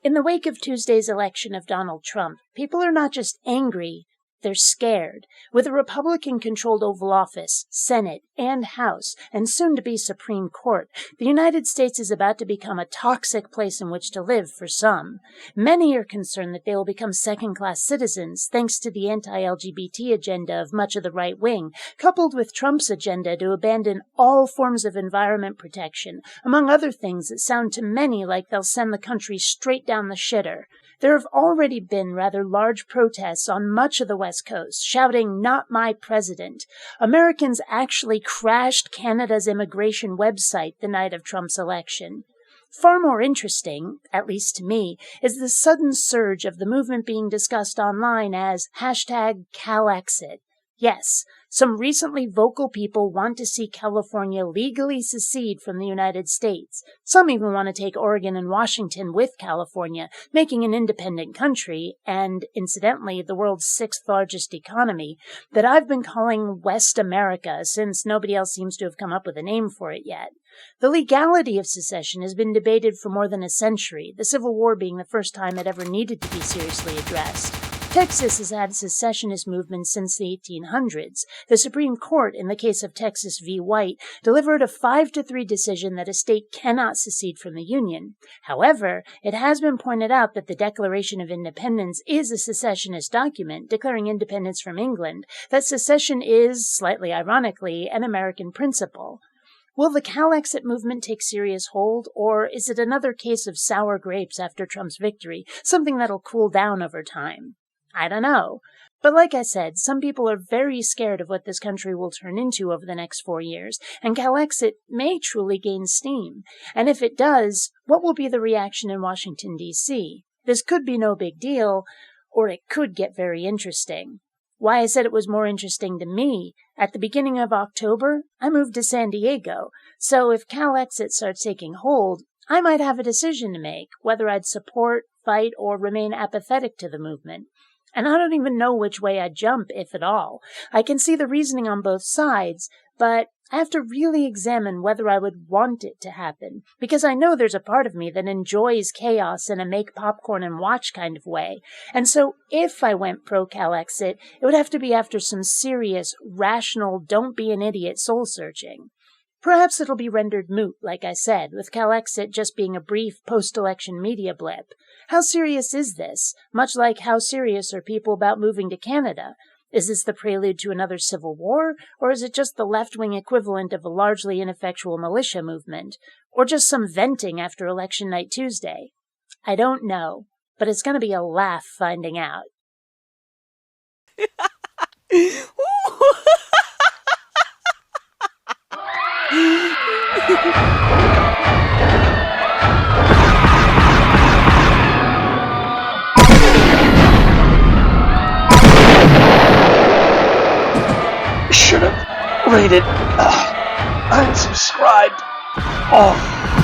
In the wake of Tuesday's election of Donald Trump, people are not just angry, they're scared. With a Republican-controlled Oval Office, Senate, and House, and soon-to-be Supreme Court, the United States is about to become a toxic place in which to live for some. Many are concerned that they will become second-class citizens thanks to the anti-LGBT agenda of much of the right wing, coupled with Trump's agenda to abandon all forms of environment protection, among other things that sound to many like they'll send the country straight down the shitter. There have already been rather large protests on much of the West Coast, shouting, "Not my president." Americans actually crashed Canada's immigration website the night of Trump's election. Far more interesting, at least to me, is the sudden surge of the movement being discussed online as #CalExit. Yes, some recently vocal people want to see California legally secede from the United States. Some even want to take Oregon and Washington with California, making an independent country, and, incidentally, the world's 6th largest economy, that I've been calling West America since nobody else seems to have come up with a name for it yet. The legality of secession has been debated for more than a century, the Civil War being the first time it ever needed to be seriously addressed. Texas has had a secessionist movement since the 1800s. The Supreme Court, in the case of Texas v. White, delivered a 5-3 decision that a state cannot secede from the Union. However, it has been pointed out that the Declaration of Independence is a secessionist document declaring independence from England, that secession is, slightly ironically, an American principle. Will the CalExit movement take serious hold, or is it another case of sour grapes after Trump's victory, something that'll cool down over time? I don't know. But like I said, some people are very scared of what this country will turn into over the next 4 years, and CalExit may truly gain steam. And if it does, what will be the reaction in Washington, D.C.? This could be no big deal, or it could get very interesting. Why I said it was more interesting to me, at the beginning of October, I moved to San Diego, so if CalExit starts taking hold, I might have a decision to make, whether I'd support, fight, or remain apathetic to the movement. And I don't even know which way I'd jump, if at all. I can see the reasoning on both sides, but I have to really examine whether I would want it to happen, because I know there's a part of me that enjoys chaos in a make popcorn and watch kind of way. And so if I went pro-CalExit, it would have to be after some serious, rational, don't be an idiot soul-searching. Perhaps it'll be rendered moot, like I said, with CalExit just being a brief post-election media blip. How serious is this? Much like how serious are people about moving to Canada? Is this the prelude to another civil war, or is it just the left-wing equivalent of a largely ineffectual militia movement? Or just some venting after Election Night Tuesday? I don't know, but it's going to be a laugh finding out. Should have rated unsubscribed. Oh.